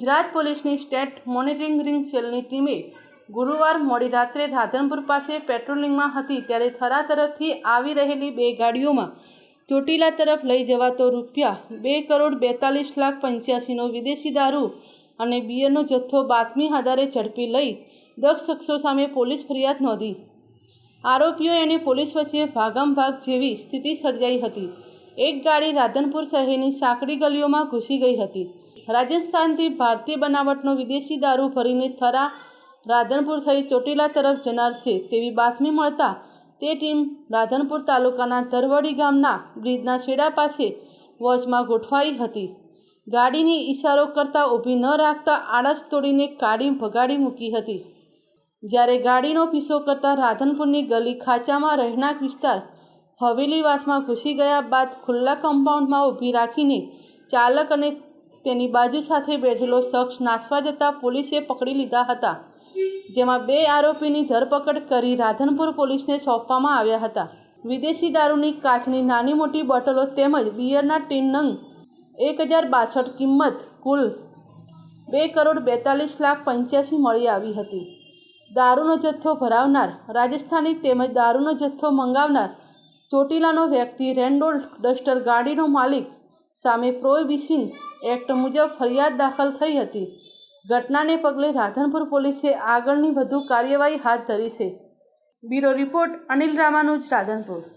ગુજરાત પોલીસની state monitoring ring સેલની ટીમે ગુરુવાર મોડી રાત્રે રાધનપુર પાસે પેટ્રોલિંગમાં હતી ત્યારે થરા તરફથી આવી રહેલી બે ગાડીઓમાં ચોટીલા તરફ લઈ જવાતો ₹2,42,85,000નો વિદેશી દારૂ અને બિયરનો જથ્થો બાતમી આધારે ઝડપી લઈ 10 શખ્સો સામે પોલીસ ફરિયાદ નોંધી। આરોપીઓ અને પોલીસ વચ્ચે ભાગમભાગ જેવી સ્થિતિ સર્જાઈ હતી। એક ગાડી રાધનપુર શહેરની સાંકડી ગલીઓમાં ઘૂસી ગઈ હતી। રાજસ્થાનથી ભારતીય બનાવટનો વિદેશી દારૂ ભરીને થરા રાધનપુર થઈ ચોટીલા તરફ જનાર છે તેવી બાતમી મળતા તે ટીમ રાધનપુર તાલુકાના ધરવડી ગામના બ્રિજના છેડા પાસે વોચમાં ગોઠવાઈ હતી। ગાડીની ઇશારો કરતા ઊભી ન રાખતા આળસ તોડીને ગાડી ભગાડી મૂકી હતી। જ્યારે ગાડીનો પીછો કરતા રાધનપુરની ગલી ખાંચામાં રહેણાંક વિસ્તાર હવેલીવાસમાં ઘૂસી ગયા બાદ ખુલ્લા કમ્પાઉન્ડમાં ઊભી રાખીને ચાલક અને તેની બાજુ સાથે બેઠેલો શખ્સ નાસવા જતાં પોલીસે પકડી લીધા હતા, જેમાં 2 આરોપીની ધરપકડ કરી રાધનપુર પોલીસને સોંપવામાં આવ્યા હતા। વિદેશી દારૂની કાચની નાની મોટી બોટલો તેમજ બિયરના ટીન નંગ 1062 કિંમત કુલ ₹2,42,85,000 મળી આવી હતી। દારૂનો જથ્થો ભરાવનાર રાજસ્થાની તેમજ દારૂનો જથ્થો મંગાવનાર ચોટીલાનો વ્યક્તિ રેન્ડોલ ડસ્ટર ગાડીનો માલિક સામે પ્રોહિબિશન એક્ટ મુજબ ફરિયાદ દાખલ થઈ હતી। ઘટનાને પગલે રાધનપુર પોલીસે આગળની વધુ કાર્યવાહી હાથ ધરી છે। Bureau report, Anil Ramanuj, Radhanpur.